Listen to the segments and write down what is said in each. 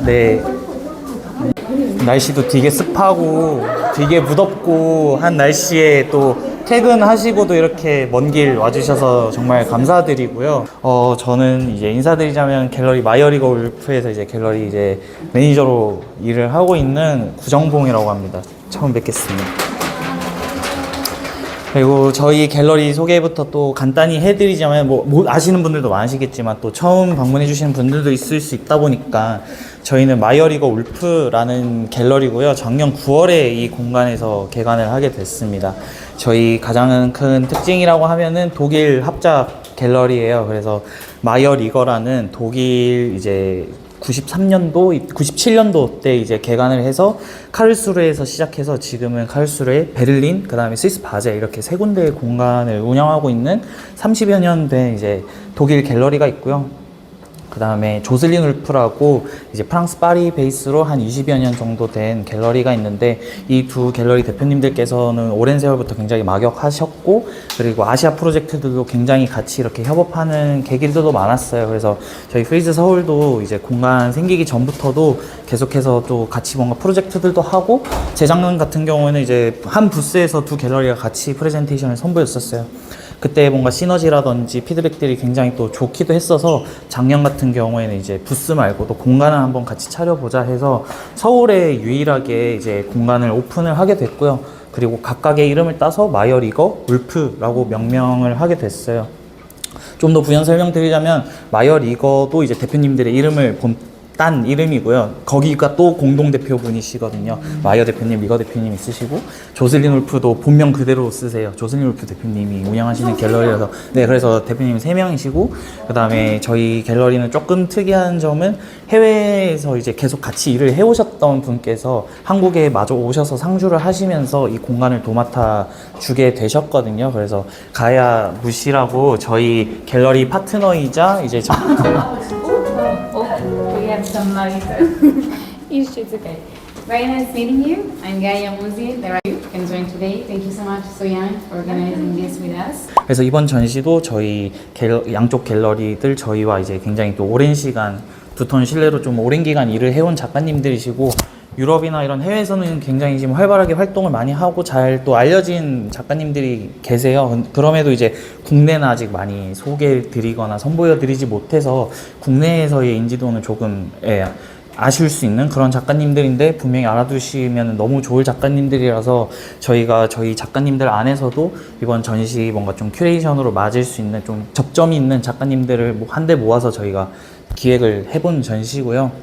네. 날씨도 되게 습하고 되게 무덥고 한 날씨에 또 퇴근하시고도 이렇게 먼 길 와주셔서 정말 감사드리고요. 저는 이제 인사드리자면 갤러리 마이어리거 울프에서 이제 갤러리 이제 매니저로 일을 하고 있는 구정봉이라고 합니다. 처음 뵙겠습니다. 그리고 저희 갤러리 소개부터 또 간단히 해드리자면 뭐 아시는 분들도 많으시겠지만 또 처음 방문해 주시는 분들도 있을 수 있다 보니까 저희는 마이어리거 울프라는 갤러리고요. 작년 9월에 이 공간에서 개관을 하게 됐습니다. 저희 가장 큰 특징이라고 하면은 독일 합작 갤러리예요. 그래서 마이어리거라는 독일 이제 93년도, 97년도 때 이제 개관을 해서 카를스루에서 시작해서 지금은 카를스루에 베를린, 그 다음에 스위스 바젤 이렇게 세 군데의 공간을 운영하고 있는 30여 년 된 이제 독일 갤러리가 있고요. 그 다음에 조슬린 울프라고 이제 프랑스 파리 베이스로 한 20여 년 정도 된 갤러리가 있는데 이 두 갤러리 대표님들께서는 오랜 세월부터 굉장히 막역하셨고 그리고 아시아 프로젝트들도 굉장히 같이 이렇게 협업하는 계기들도 많았어요. 그래서 저희 프리즈 서울도 이제 공간 생기기 전부터도 계속해서 또 같이 뭔가 프로젝트들도 하고 재작년 같은 경우에는 이제 한 부스에서 두 갤러리가 같이 프레젠테이션을 선보였었어요. 그때 뭔가 시너지라든지 피드백들이 굉장히 또 좋기도 했어서 작년 같은 경우에는 이제 부스 말고도 공간을 한번 같이 차려보자 해서 서울에 유일하게 이제 공간을 오픈을 하게 됐고요. 그리고 각각의 이름을 따서 마이어리거 울프라고 명명을 하게 됐어요. 좀 더 부연 설명드리자면 마이어리거도 이제 대표님들의 이름을 딴 이름이고요. 거기가 또 공동대표분이시거든요. 마이어 대표님, 리거 대표님 있으시고 조슬린 울프도 본명 그대로 쓰세요. 조슬린 울프 대표님이 운영하시는 갤러리라서 네, 그래서 대표님 3명이시고 그 다음에 저희 갤러리는 조금 특이한 점은 해외에서 이제 계속 같이 일을 해오셨던 분께서 한국에 마저 오셔서 상주를 하시면서 이 공간을 도맡아 주게 되셨거든요. 그래서 가야 무시라고 저희 갤러리 파트너이자 이제 We have some light issues. Okay. Very nice meeting you. I'm Gaia Muzi. There are you can join today. Thank you so much, Soyan, for organizing this with us. 그래서 이번 전시도 저희 양쪽 갤러리들 저희와 이제 굉장히 또 오랜 시간 두터운 신뢰로 좀 오랜 기간 일을 해온 작가님들이시고 유럽이나 이런 해외에서는 굉장히 지금 활발하게 활동을 많이 하고 잘 또 알려진 작가님들이 계세요. 그럼에도 이제 국내는 아직 많이 소개해드리거나 선보여드리지 못해서 국내에서의 인지도는 조금 아쉬울 수 있는 그런 작가님들인데 분명히 알아두시면 너무 좋을 작가님들이라서 저희가 저희 작가님들 안에서도 이번 전시 뭔가 좀 큐레이션으로 맞을 수 있는 좀 접점이 있는 작가님들을 한데 모아서 저희가 기획을 해본 전시고요.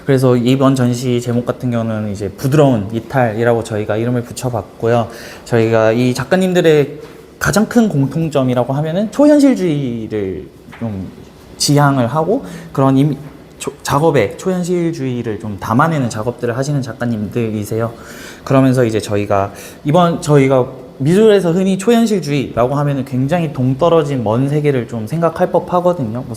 그래서 이번 전시 제목 같은 경우는 이제 부드러운 이탈이라고 저희가 이름을 붙여봤고요. 저희가 이 작가님들의 가장 큰 공통점이라고 하면은 초현실주의를 좀 지향을 하고 그런 작업에 초현실주의를 좀 담아내는 작업들을 하시는 작가님들이세요. 그러면서 이제 저희가 미술에서 흔히 초현실주의라고 하면은 굉장히 동떨어진 먼 세계를 좀 생각할 법하거든요. 뭐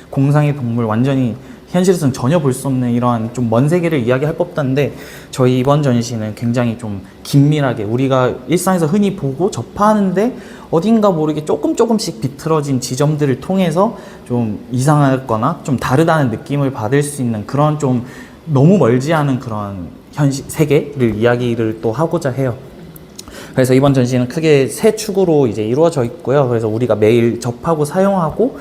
공상의 동물 완전히 현실에서는 전혀 볼 수 없는 이러한 좀 먼 세계를 이야기할 법한데 저희 이번 전시는 굉장히 좀 긴밀하게 우리가 일상에서 흔히 보고 접하는데 어딘가 모르게 조금씩 비틀어진 지점들을 통해서 좀 이상하거나 좀 다르다는 느낌을 받을 수 있는 그런 좀 너무 멀지 않은 그런 현실 세계를 이야기를 또 하고자 해요. 그래서 이번 전시는 크게 세 축으로 이제 이루어져 있고요. 그래서 우리가 매일 접하고 사용하고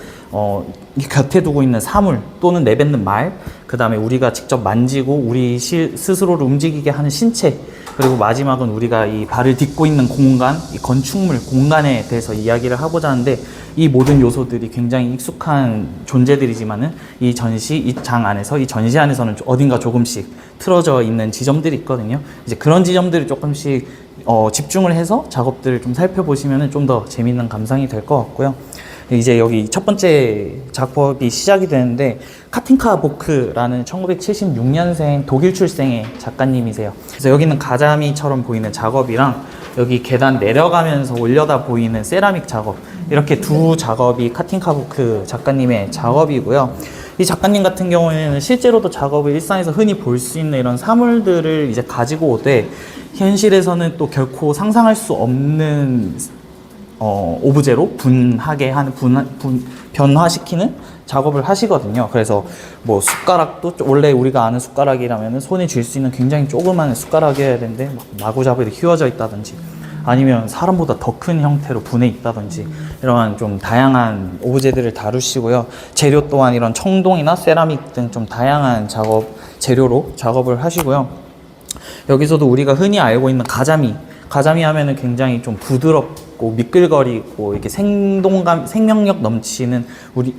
곁에 두고 있는 사물 또는 내뱉는 말, 그 다음에 우리가 직접 만지고 우리 스스로를 움직이게 하는 신체, 그리고 마지막은 우리가 이 발을 딛고 있는 공간, 이 건축물, 공간에 대해서 이야기를 하고자 하는데 이 모든 요소들이 굉장히 익숙한 존재들이지만은 이 장 안에서, 이 전시 안에서는 어딘가 조금씩 틀어져 있는 지점들이 있거든요. 이제 그런 지점들을 조금씩 집중을 해서 작업들을 좀 살펴보시면 좀 더 재밌는 감상이 될 것 같고요. 이제 여기 첫 번째 작업이 시작이 되는데 카틴카 보크라는 1976년생 독일 출생의 작가님이세요. 그래서 여기는 가자미처럼 보이는 작업이랑 여기 계단 내려가면서 올려다 보이는 세라믹 작업, 이렇게 두 작업이 카틴카 보크 작가님의 작업이고요. 이 작가님 같은 경우에는 실제로도 작업을 일상에서 흔히 볼 수 있는 이런 사물들을 이제 가지고 오되 현실에서는 또 결코 상상할 수 없는 오브제로 분하게 하는 변화시키는 작업을 하시거든요. 그래서 뭐 숟가락도 원래 우리가 아는 숟가락이라면 손에 쥘 수 있는 굉장히 조그만 숟가락이어야 되는데 마구잡이로 휘어져 있다든지 아니면 사람보다 더 큰 형태로 분해 있다든지 이러한 좀 다양한 오브제들을 다루시고요. 재료 또한 이런 청동이나 세라믹 등 좀 다양한 재료로 작업을 하시고요. 여기서도 우리가 흔히 알고 있는 가자미 하면은 굉장히 좀 부드럽고 미끌거리고 이렇게 생명력 넘치는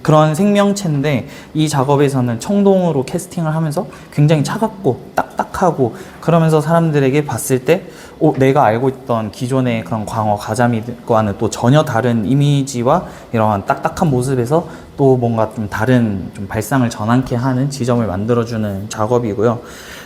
그런 생명체인데, 이 작업에서는 청동으로 캐스팅을 하면서 굉장히 차갑고 딱딱하고, 그러면서 사람들에게 봤을 때 내가 알고 있던 기존의 그런 광어 가자미과는 또 전혀 다른 이미지와 이러한 딱딱한 모습에서 또 뭔가 좀 다른 좀 발상을 전환케 하는 지점을 만들어주는 작업이고요.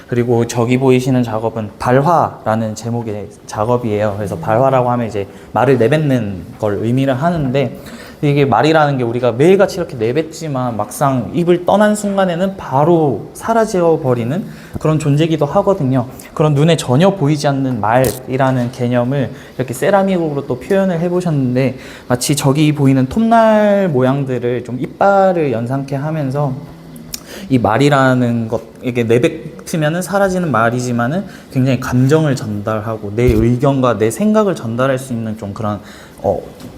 그리고 저기 보이시는 작업은 발화라는 제목의 작업이에요. 그래서 발화라고 하면 이제 말을 내뱉는 걸 의미를 하는데, 이게 말이라는 게 우리가 매일같이 이렇게 내뱉지만 막상 입을 떠난 순간에는 바로 사라져 버리는 그런 존재이기도 하거든요. 그런 눈에 전혀 보이지 않는 말이라는 개념을 이렇게 세라믹으로 또 표현을 해보셨는데, 마치 저기 보이는 톱날 모양들을 좀 이빨을 연상케 하면서 이 말이라는 것, 이게 내뱉으면은 사라지는 말이지만은 굉장히 감정을 전달하고 내 의견과 내 생각을 전달할 수 있는 좀 그런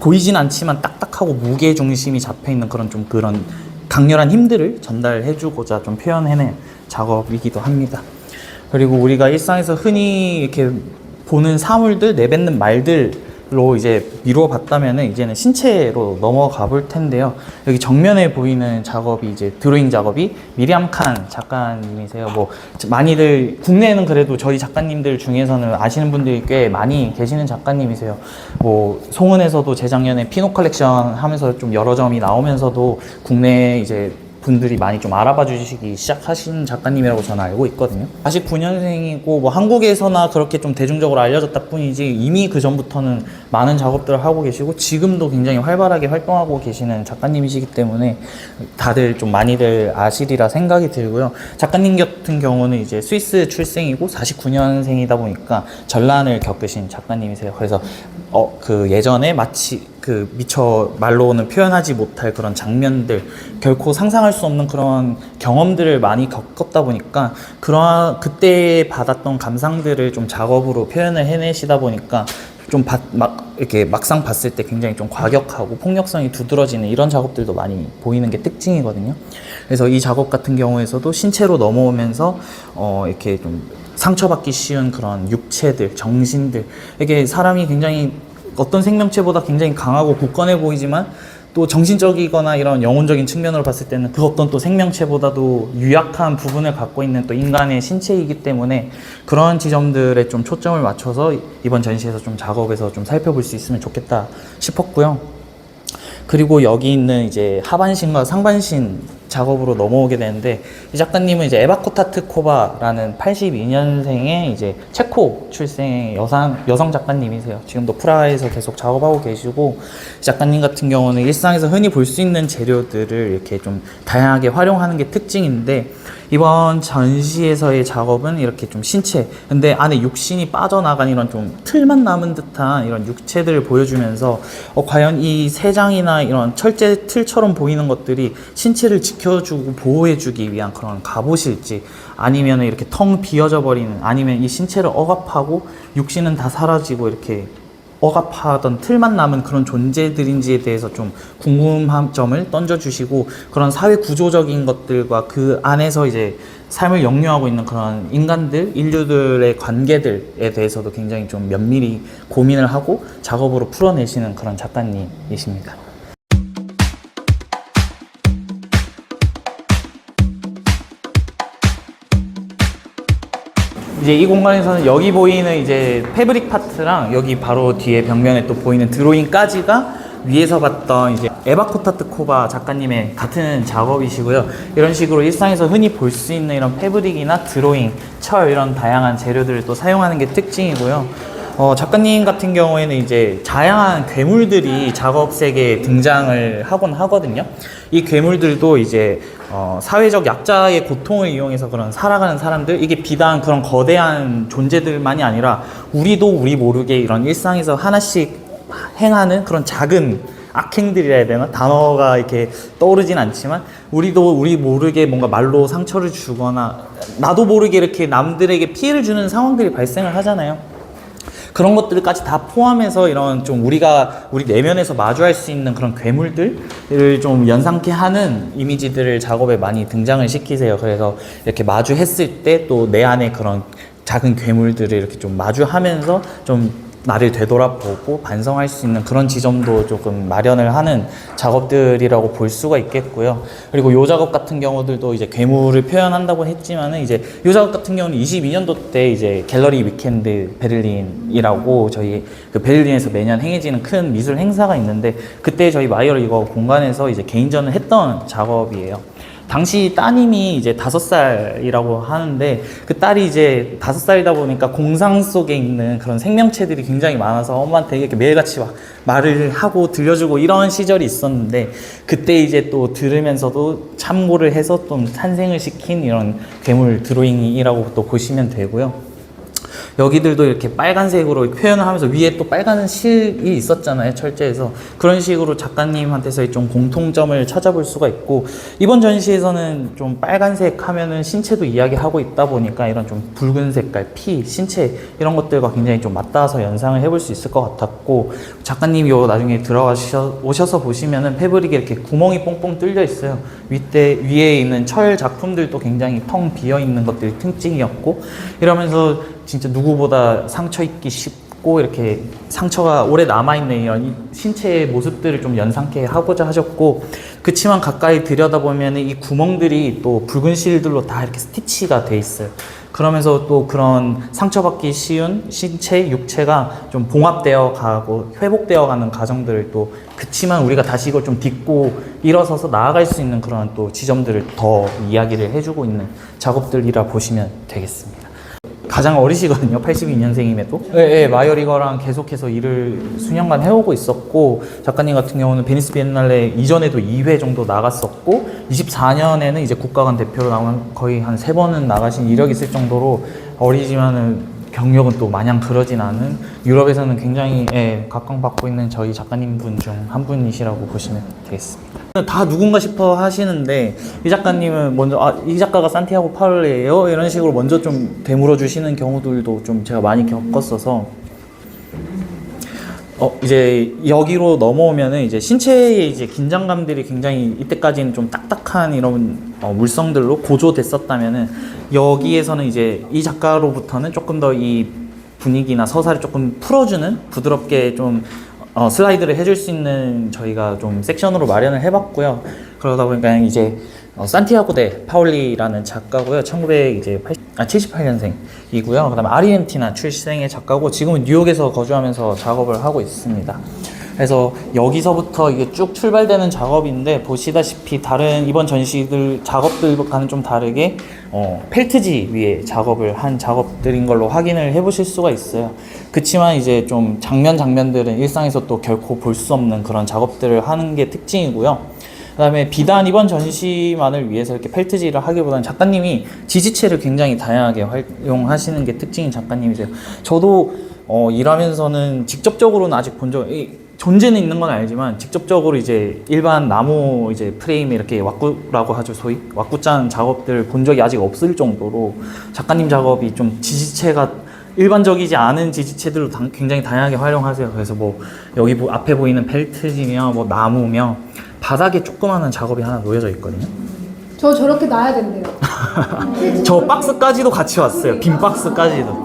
보이진 않지만 딱딱하고 무게 중심이 잡혀 있는 그런 강렬한 힘들을 전달해주고자 좀 표현해낸 작업이기도 합니다. 그리고 우리가 일상에서 흔히 이렇게 보는 사물들, 내뱉는 말들로 이제 미루어 봤다면은 이제는 신체로 넘어가 볼 텐데요. 여기 정면에 보이는 작업이 이제 드로잉 작업이 미리암 칸 작가님이세요. 뭐 많이들 국내에는 그래도 저희 작가님들 중에서는 아시는 분들이 꽤 많이 계시는 작가님이세요. 뭐 송은에서도 재작년에 피노 컬렉션 하면서 좀 여러 점이 나오면서도 국내에 이제 분들이 많이 좀 알아봐 주시기 시작하신 작가님이라고 저는 알고 있거든요. 49년생이고 뭐 한국에서나 그렇게 좀 대중적으로 알려졌다 뿐이지 이미 그 전부터는 많은 작업들을 하고 계시고 지금도 굉장히 활발하게 활동하고 계시는 작가님이시기 때문에 다들 좀 많이들 아시리라 생각이 들고요. 작가님 같은 경우는 이제 스위스 출생이고 49년생이다 보니까 전란을 겪으신 작가님이세요. 그래서 그 예전에 마치 그 미처 말로는 표현하지 못할 그런 장면들, 결코 상상할 수 없는 그런 경험들을 많이 겪었다 보니까 그때 받았던 감상들을 좀 작업으로 표현을 해내시다 보니까 좀 이렇게 막상 봤을 때 굉장히 좀 과격하고 폭력성이 두드러지는 이런 작업들도 많이 보이는 게 특징이거든요. 그래서 이 작업 같은 경우에서도 신체로 넘어오면서 이렇게 좀 상처받기 쉬운 그런 육체들, 정신들, 이게 사람이 굉장히 어떤 생명체보다 굉장히 강하고 굳건해 보이지만 또 정신적이거나 이런 영혼적인 측면으로 봤을 때는 그 어떤 또 생명체보다도 유약한 부분을 갖고 있는 또 인간의 신체이기 때문에 그런 지점들에 좀 초점을 맞춰서 이번 전시에서 좀 작업에서 좀 살펴볼 수 있으면 좋겠다 싶었고요. 그리고 여기 있는 이제 하반신과 상반신 작업으로 넘어오게 되는데, 이 작가님은 이제 에바 코타트코바라는 82년생의 이제 체코 출생의 여성 작가님이세요. 지금도 프라하에서 계속 작업하고 계시고, 작가님 같은 경우는 일상에서 흔히 볼 수 있는 재료들을 이렇게 좀 다양하게 활용하는 게 특징인데, 이번 전시에서의 작업은 이렇게 좀 신체, 근데 안에 육신이 빠져나간 이런 좀 틀만 남은 듯한 이런 육체들을 보여주면서 과연 이 세장이나 이런 철제 틀처럼 보이는 것들이 신체를 지켜주고 보호해주기 위한 그런 갑옷일지, 아니면 이렇게 텅 비어져 버리는, 아니면 이 신체를 억압하고 육신은 다 사라지고 이렇게 억압하던 틀만 남은 그런 존재들인지에 대해서 좀 궁금한 점을 던져주시고, 그런 사회 구조적인 것들과 그 안에서 이제 삶을 영유하고 있는 그런 인간들, 인류들의 관계들에 대해서도 굉장히 좀 면밀히 고민을 하고 작업으로 풀어내시는 그런 작가님이십니다. 이제 이 공간에서는 여기 보이는 이제 패브릭 파트랑 여기 바로 뒤에 벽면에 또 보이는 드로잉까지가 위에서 봤던 이제 에바 코타트코바 작가님의 같은 작업이시고요. 이런 식으로 일상에서 흔히 볼 수 있는 이런 패브릭이나 드로잉, 철 이런 다양한 재료들을 또 사용하는 게 특징이고요. 작가님 같은 경우에는 이제 다양한 괴물들이 작업색에 등장을 하곤 하거든요. 이 괴물들도 이제 사회적 약자의 고통을 이용해서 그런 살아가는 사람들, 이게 비단 그런 거대한 존재들만이 아니라 우리도 우리 모르게 이런 일상에서 하나씩 행하는 그런 작은 악행들이라 해야 되나? 단어가 이렇게 떠오르진 않지만 우리도 우리 모르게 뭔가 말로 상처를 주거나 나도 모르게 이렇게 남들에게 피해를 주는 상황들이 발생을 하잖아요. 그런 것들까지 다 포함해서 이런 좀 우리가 우리 내면에서 마주할 수 있는 그런 괴물들을 좀 연상케 하는 이미지들을 작업에 많이 등장을 시키세요. 그래서 이렇게 마주했을 때 또 내 안에 그런 작은 괴물들을 이렇게 좀 마주하면서 좀 나를 되돌아보고 반성할 수 있는 그런 지점도 조금 마련을 하는 작업들이라고 볼 수가 있겠고요. 그리고 요 작업 같은 경우들도 이제 괴물을 표현한다고 했지만은 이제 요 작업 같은 경우는 22년도 때 이제 갤러리 위켄드 베를린이라고 저희 그 베를린에서 매년 행해지는 큰 미술 행사가 있는데 그때 저희 마이어 이거 공간에서 이제 개인전을 했던 작업이에요. 당시 따님이 이제 5살이라고 하는데 그 딸이 이제 5살이다 보니까 공상 속에 있는 그런 생명체들이 굉장히 많아서 엄마한테 이렇게 매일같이 막 말을 하고 들려주고 이런 시절이 있었는데 그때 이제 또 들으면서도 참고를 해서 좀 탄생을 시킨 이런 괴물 드로잉이라고 또 보시면 되고요. 여기들도 이렇게 빨간색으로 표현을 하면서 위에 또 빨간 실이 있었잖아요, 철제에서. 그런 식으로 작가님한테서의 좀 공통점을 찾아볼 수가 있고, 이번 전시에서는 좀 빨간색 하면은 신체도 이야기하고 있다 보니까 이런 좀 붉은 색깔, 피, 신체 이런 것들과 굉장히 좀 맞닿아서 연상을 해볼 수 있을 것 같았고, 작가님이 요 나중에 오셔서 보시면은 패브릭에 이렇게 구멍이 뽕뽕 뚫려 있어요. 위에 있는 철 작품들도 굉장히 텅 비어 있는 것들이 특징이었고, 이러면서 진짜 누구보다 상처 입기 쉽고 이렇게 상처가 오래 남아있는 이런 신체의 모습들을 좀 연상케 하고자 하셨고, 그치만 가까이 들여다보면 이 구멍들이 또 붉은 실들로 다 이렇게 스티치가 돼 있어요. 그러면서 또 그런 상처받기 쉬운 신체, 육체가 좀 봉합되어 가고 회복되어 가는 과정들을 또 그치만 우리가 다시 이걸 좀 딛고 일어서서 나아갈 수 있는 그런 또 지점들을 더 이야기를 해주고 있는 작업들이라 보시면 되겠습니다. 가장 어리시거든요. 82년생임에도. 네, 마이어리거랑 계속해서 일을 수년간 해오고 있었고, 작가님 같은 경우는 베니스 비엔날레 이전에도 2회 정도 나갔었고, 24년에는 이제 국가관 대표로 나온 거의 한 3번은 나가신 이력이 있을 정도로 어리지만은 경력은 또 마냥 그러진 않은 유럽에서는 굉장히 각광받고 있는 저희 작가님 분 중 한 분이시라고 보시면 되겠습니다. 다 누군가 싶어 하시는데 이 작가님은 먼저 이 작가가 산티아고 파울레예요? 이런 식으로 먼저 좀 되물어 주시는 경우들도 좀 제가 많이 겪었어서 이제 여기로 넘어오면은 이제 신체의 이제 긴장감들이 굉장히 이때까지는 좀 딱딱한 이런 물성들로 고조됐었다면은 여기에서는 이제 이 작가로부터는 조금 더 이 분위기나 서사를 조금 풀어주는 부드럽게 좀 슬라이드를 해줄 수 있는 저희가 좀 섹션으로 마련을 해봤고요. 그러다 보니까 이제 산티아고 데 파울리라는 작가고요. 1978년생이고요. 그다음에 아르헨티나 출생의 작가고 지금은 뉴욕에서 거주하면서 작업을 하고 있습니다. 그래서 여기서부터 이게 쭉 출발되는 작업인데 보시다시피 다른 이번 전시들 작업들과는 좀 다르게 펠트지 위에 작업을 한 작업들인 걸로 확인을 해보실 수가 있어요. 그치만 이제 좀 장면들은 일상에서 또 결코 볼 수 없는 그런 작업들을 하는 게 특징이고요. 그 다음에 비단 이번 전시만을 위해서 이렇게 펠트지를 하기보다는 작가님이 지지체를 굉장히 다양하게 활용하시는 게 특징인 작가님이세요. 저도 일하면서는 직접적으로는 아직 본 적이 존재는 있는 건 알지만 직접적으로 이제 일반 나무 이제 프레임에 이렇게 왁구라고 하죠, 소위 왁구짠 작업들을 본 적이 아직 없을 정도로 작가님 작업이 좀 지지체가 일반적이지 않은 지지체들로 굉장히 다양하게 활용하세요. 그래서 뭐 여기 앞에 보이는 벨트지며 뭐 나무며 바닥에 조그마한 작업이 하나 놓여져 있거든요. 저 저렇게 놔야 된대요. 저 박스까지도 같이 왔어요. 빈 박스까지도.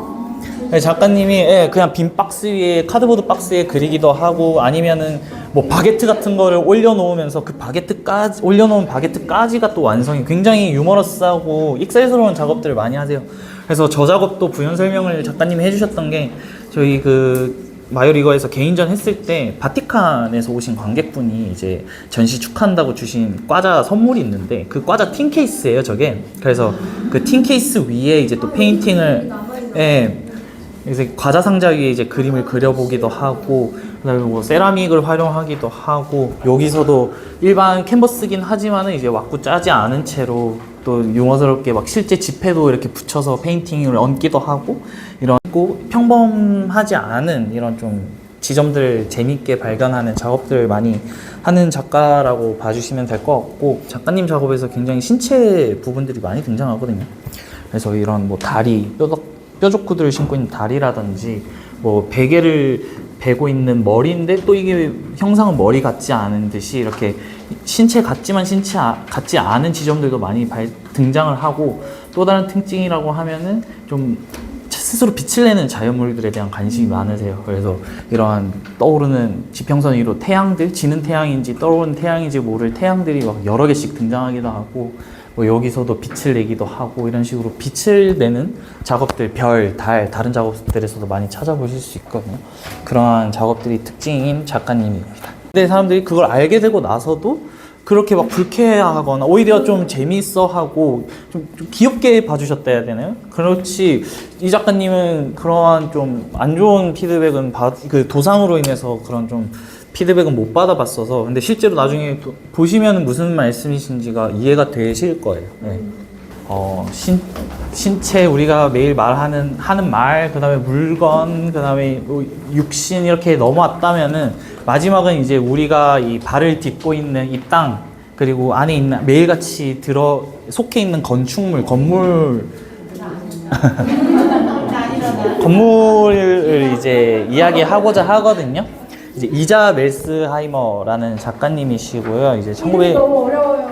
작가님이 그냥 빈 박스 위에 카드보드 박스에 그리기도 하고 아니면은 뭐 바게트 같은 거를 올려놓으면서 그 바게트까지 올려놓은 바게트까지가 또 완성이 굉장히 유머러스하고 익살스러운 작업들을 많이 하세요. 그래서 저 작업도 부연 설명을 작가님이 해주셨던 게 저희 그 마요리거에서 개인전 했을 때 바티칸에서 오신 관객분이 이제 전시 축하한다고 주신 과자 선물이 있는데 그 과자 틴 케이스예요, 저게. 그래서 그 틴 케이스 위에 이제 또 페인팅을 그래서 과자 상자 위에 이제 그림을 그려보기도 하고 그다음에 뭐 세라믹을 활용하기도 하고 여기서도 일반 캔버스긴 하지만은 이제 왁구 짜지 않은 채로 또 유머스럽게 막 실제 지폐도 이렇게 붙여서 페인팅을 얹기도 하고 이런 평범하지 않은 이런 좀 지점들을 재밌게 발견하는 작업들을 많이 하는 작가라고 봐주시면 될 것 같고, 작가님 작업에서 굉장히 신체 부분들이 많이 등장하거든요. 그래서 이런 뭐 다리, 뾰족구들을 신고 있는 다리라든지 뭐 베개를 베고 있는 머리인데 또 이게 형상은 머리 같지 않은 듯이 이렇게 신체 같지만 신체 같지 않은 지점들도 많이 등장을 하고, 또 다른 특징이라고 하면은 좀 스스로 빛을 내는 자연물들에 대한 관심이 많으세요. 그래서 이러한 떠오르는 지평선 위로 태양들, 지는 태양인지 떠오르는 태양인지 모를 태양들이 막 여러 개씩 등장하기도 하고, 뭐 여기서도 빛을 내기도 하고, 이런 식으로 빛을 내는 작업들, 별, 달, 다른 작업들에서도 많이 찾아보실 수 있거든요. 그러한 작업들이 특징인 작가님입니다. 근데 사람들이 그걸 알게 되고 나서도 그렇게 막 불쾌하거나 오히려 좀 재미있어하고 좀 귀엽게 봐주셨다 해야 되나요? 그렇지, 이 작가님은 그러한 좀 안 좋은 피드백은 그 도상으로 인해서 그런 좀 피드백은 못 받아봤어서, 근데 실제로 나중에 보시면 무슨 말씀이신지가 이해가 되실 거예요. 네. 신체, 우리가 매일 하는 말, 그 다음에 물건, 그 다음에 뭐 육신 이렇게 넘어왔다면은 마지막은 이제 우리가 이 발을 딛고 있는 이 땅, 그리고 안에 있는 매일같이 속해 있는 건물을 이제 이야기하고자 하거든요. 이제 이자 멜스하이머라는 작가님이시고요. 이제 너무 어려워요.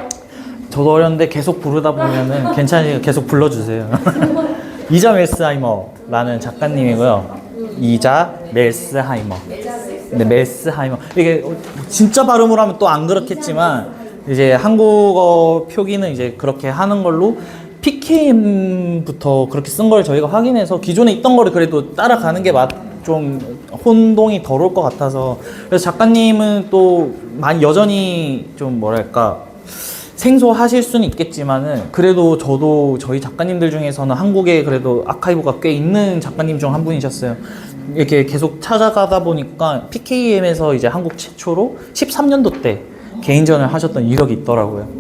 저도 어려운데 계속 부르다 보면은 괜찮으니까 계속 불러주세요. 이자 멜스하이머라는 작가님이고요. 이자 멜스하이머. 네, 멜스하이머. 이게 진짜 발음으로 하면 또 안 그렇겠지만, 이제 한국어 표기는 이제 그렇게 하는 걸로 PKM부터 그렇게 쓴 걸 저희가 확인해서 기존에 있던 거를 그래도 따라가는 게 좀 혼동이 덜 올 것 같아서, 그래서 작가님은 또 많이 여전히 좀 뭐랄까 생소하실 수는 있겠지만은, 그래도 저도 저희 작가님들 중에서는 한국에 그래도 아카이브가 꽤 있는 작가님 중 한 분이셨어요. 이렇게 계속 찾아가다 보니까 PKM에서 이제 한국 최초로 13년도 때 개인전을 하셨던 이력이 있더라고요.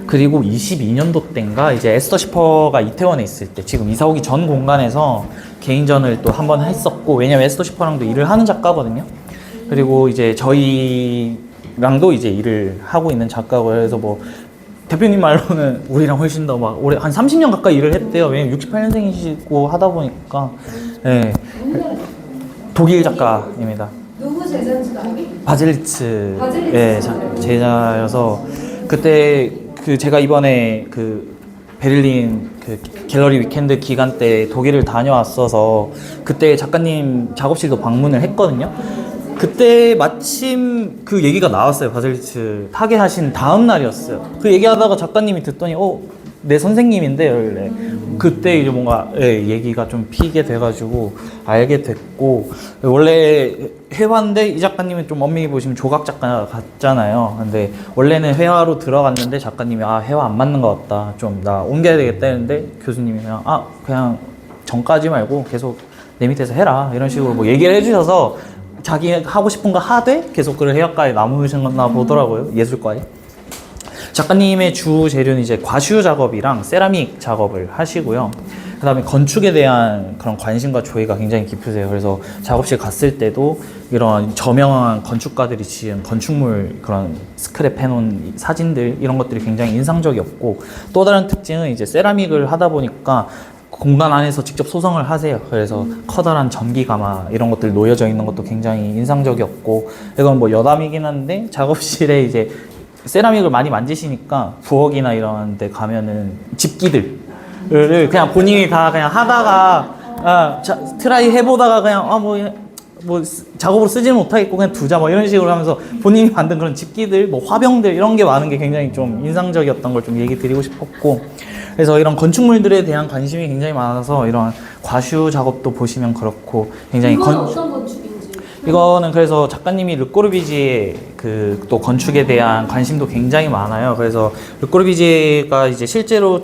그리고 22년도 때인가 이제 에스더 시퍼가 이태원에 있을 때, 지금 이사 오기 전 공간에서 개인전을 또 한 번 했었고, 왜냐면 에스더 시퍼랑도 일을 하는 작가거든요. 그리고 이제 저희랑도 이제 일을 하고 있는 작가고, 그래서 뭐 대표님 말로는 우리랑 훨씬 더 막 오래 한 30년 가까이 일을 했대요. 왜냐면 68년생이시고 하다 보니까. 네. 독일 작가입니다. 누구 제자인지 알아? 바젤리츠. 바젤리츠. 네, 제자여서 그때 제가 이번에 베를린 갤러리 위켄드 기간 때 독일을 다녀왔어서 그때 작가님 작업실도 방문을 했거든요. 그때 마침 그 얘기가 나왔어요. 바젤리츠 타계하신 다음 날이었어요. 그 얘기하다가 작가님이 듣더니 내 선생님인데 원래 그때 이제 뭔가 얘기가 좀 피게 돼가지고 알게 됐고, 원래 회화인데 이 작가님은 좀 엄밀히 보시면 조각 작가 같잖아요. 근데 원래는 회화로 들어갔는데 작가님이 회화 안 맞는 것 같다, 좀 나 옮겨야 되겠다 했는데 교수님이 그냥 전까지 말고 계속 내 밑에서 해라 이런 식으로 뭐 얘기를 해주셔서 자기 하고 싶은 거 하되 계속 그 해학과에 남으셨나 보더라고요. 예술과에. 작가님의 주 재료는 이제 과슈 작업이랑 세라믹 작업을 하시고요. 그 다음에 건축에 대한 그런 관심과 조예가 굉장히 깊으세요. 그래서 작업실 갔을 때도 이런 저명한 건축가들이 지은 건축물 그런 스크랩 해놓은 사진들, 이런 것들이 굉장히 인상적이었고, 또 다른 특징은 이제 세라믹을 하다 보니까 공간 안에서 직접 소성을 하세요. 그래서 커다란 전기 가마 이런 것들 놓여져 있는 것도 굉장히 인상적이었고, 이건 뭐 여담이긴 한데 작업실에 이제 세라믹을 많이 만지시니까 부엌이나 이런 데 가면은 집기들을 그냥 본인이 다 그냥 하다가 트라이 해보다가 그냥 뭐 작업으로 쓰지는 못하겠고 그냥 두자 뭐 이런 식으로 하면서 본인이 만든 그런 집기들, 뭐 화병들 이런 게 많은 게 굉장히 좀 인상적이었던 걸 좀 얘기 드리고 싶었고, 그래서 이런 건축물들에 대한 관심이 굉장히 많아서 이런 과슈 작업도 보시면 그렇고 굉장히 어떤 건축인지. 이거는 그래서 작가님이 르꼬르비지의 또 건축에 대한 관심도 굉장히 많아요. 그래서 르꼬르비지가 이제 실제로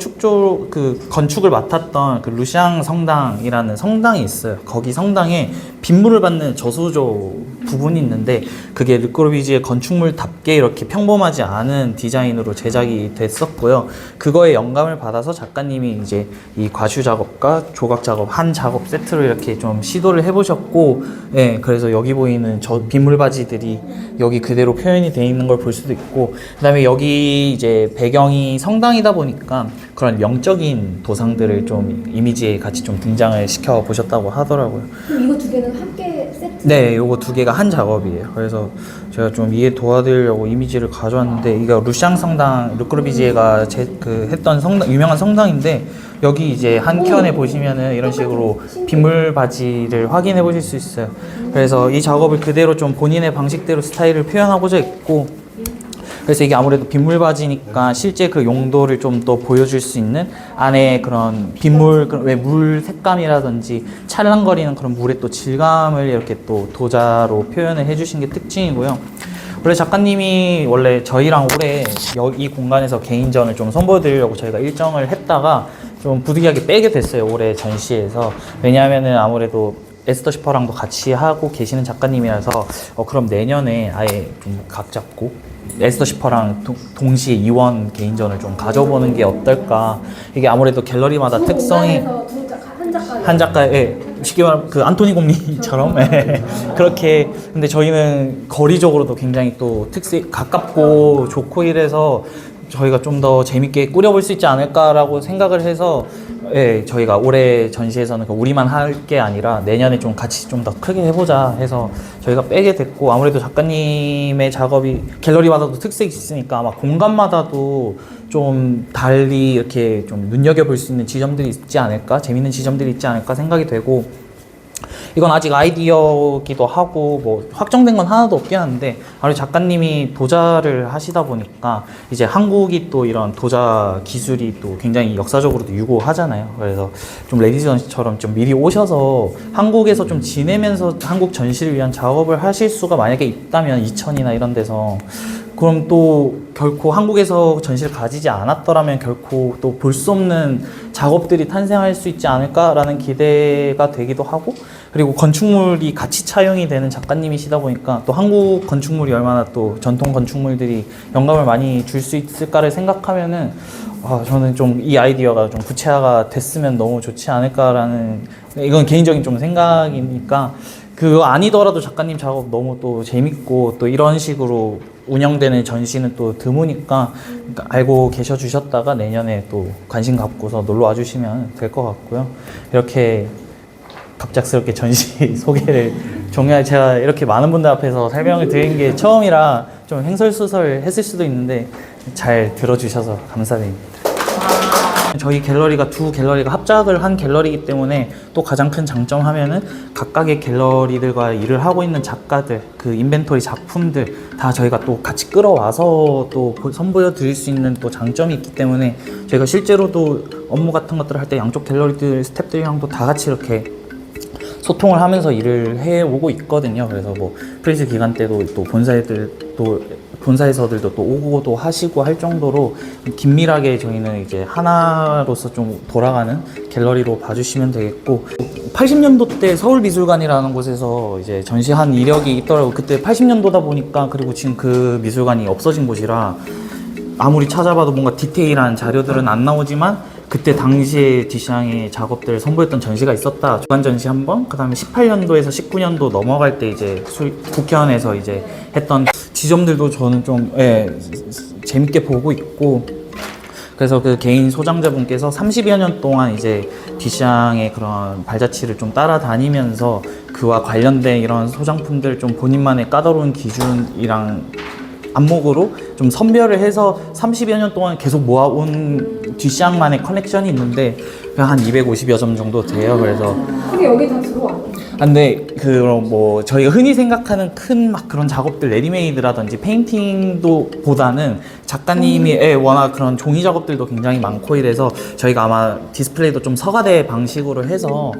건축을 맡았던 루샹 성당이라는 성당이 있어요. 거기 성당에 빗물을 받는 저수조 부분이 있는데 그게 르꼬르비지의 건축물답게 이렇게 평범하지 않은 디자인으로 제작이 됐었고요. 그거에 영감을 받아서 작가님이 이제 이 과슈 작업과 조각 작업 한 작업 세트로 이렇게 좀 시도를 해보셨고, 예, 그래서 여기 보이는 저 빗물 바지들이 여기 그대로 표현이 되어 있는 걸 볼 수도 있고, 그다음에 여기 이제 배경이 성당이다 보니까 그런 영적인 도상들을 좀 이미지에 같이 좀 등장을 시켜 보셨다고 하더라고요. 그럼 이거 두 개는 함께 세트? 네, 요거 두 개가 한 작업이에요. 그래서 제가 좀 이해 도와드리려고 이미지를 가져왔는데, 이거 루샹 성당, 르꼬르비지에가 했던 성당, 유명한 성당인데, 여기 이제 한 켠에 보시면은 이런 식으로 빗물 바지를 확인해 보실 수 있어요. 그래서 이 작업을 그대로 좀 본인의 방식대로 스타일을 표현하고자 했고, 그래서 이게 아무래도 빗물 바지니까 실제 그 용도를 좀 더 보여줄 수 있는 안에 그런 빗물, 왜 물 색감이라든지 찰랑거리는 그런 물의 또 질감을 이렇게 또 도자로 표현을 해주신 게 특징이고요. 원래 작가님이 원래 저희랑 올해 이 공간에서 개인전을 좀 선보여드리려고 저희가 일정을 했다가 좀 부득이하게 빼게 됐어요, 올해 전시에서. 왜냐하면은 아무래도 에스더 슈퍼랑도 같이 하고 계시는 작가님이라서 그럼 내년에 아예 좀 각 잡고 에스더 슈퍼랑 동시에 이원 개인전을 좀 가져보는 게 어떨까. 이게 아무래도 갤러리마다 특성이 한 작가의, 쉽게 말하면 그 안토니 곰리처럼 그렇게. 근데 저희는 거리적으로도 굉장히 또 가깝고 좋고 이래서 저희가 좀 더 재밌게 꾸려볼 수 있지 않을까라고 생각을 해서, 예, 저희가 올해 전시에서는 우리만 할 게 아니라 내년에 좀 같이 좀 더 크게 해보자 해서 저희가 빼게 됐고, 아무래도 작가님의 작업이 갤러리마다도 특색이 있으니까 아마 공간마다도 좀 달리 이렇게 좀 눈여겨볼 수 있는 지점들이 있지 않을까, 재밌는 지점들이 있지 않을까 생각이 되고, 이건 아직 아이디어기도 하고 뭐 확정된 건 하나도 없긴 한데, 아무래도 작가님이 도자를 하시다 보니까 이제 한국이 또 이런 도자 기술이 또 굉장히 역사적으로도 유고하잖아요. 그래서 좀 레지던시처럼 좀 미리 오셔서 한국에서 좀 지내면서 한국 전시를 위한 작업을 하실 수가 만약에 있다면, 이천이나 이런 데서, 그럼 또 결코 한국에서 전시를 가지지 않았더라면 결코 또 볼 수 없는 작업들이 탄생할 수 있지 않을까라는 기대가 되기도 하고, 그리고 건축물이 같이 차용이 되는 작가님이시다 보니까 또 한국 건축물이 얼마나 또 전통 건축물들이 영감을 많이 줄 수 있을까를 생각하면은 저는 좀 이 아이디어가 좀 구체화가 됐으면 너무 좋지 않을까라는, 이건 개인적인 좀 생각이니까, 그거 아니더라도 작가님 작업 너무 또 재밌고 또 이런 식으로 운영되는 전시는 또 드무니까, 그러니까 알고 계셔 주셨다가 내년에 또 관심 갖고서 놀러 와 주시면 될 것 같고요. 이렇게 갑작스럽게 전시 소개를 제가 이렇게 많은 분들 앞에서 설명을 드린 게 처음이라 좀 횡설수설 했을 수도 있는데 잘 들어주셔서 감사드립니다. 저희 갤러리가 두 갤러리가 합작을 한 갤러리이기 때문에 또 가장 큰 장점 하면은 각각의 갤러리들과 일을 하고 있는 작가들, 그 인벤토리 작품들 다 저희가 또 같이 끌어와서 또 선보여 드릴 수 있는 또 장점이 있기 때문에, 저희가 실제로도 업무 같은 것들을 할 때 양쪽 갤러리들 스태프들이랑도 다 같이 이렇게 소통을 하면서 일을 해오고 있거든요. 그래서 뭐 프리즈 기간 때도 또 본사에서들도 또 오고도 하시고 할 정도로 긴밀하게 저희는 이제 하나로서 좀 돌아가는 갤러리로 봐주시면 되겠고, 80년도 때 서울미술관이라는 곳에서 이제 전시한 이력이 있더라고요. 그때 80년도다 보니까, 그리고 지금 그 미술관이 없어진 곳이라 아무리 찾아봐도 뭔가 디테일한 자료들은 안 나오지만, 그때 당시에 디샹의 작업들을 선보였던 전시가 있었다. 주간 전시 한 번, 그 다음에 18년도에서 19년도 넘어갈 때 이제 국현에서 이제 했던 지점들도 저는 좀 재밌게 보고 있고, 그래서 그 개인 소장자분께서 30여 년 동안 이제 디샹의 그런 발자취를 좀 따라다니면서 그와 관련된 이런 소장품들 좀 본인만의 까다로운 기준이랑 안목으로 좀 선별을 해서 30여 년 동안 계속 모아온 디샹만의 컬렉션이 있는데 한 250여 점 정도 돼요. 그래서 그게 여기 다 들어왔네. 근데 그런 뭐 저희가 흔히 생각하는 큰 막 그런 작업들, 레디메이드라든지 페인팅도 보다는 작가님이 워낙 그런 종이 작업들도 굉장히 많고 이래서 저희가 아마 디스플레이도 좀 서가대 방식으로 해서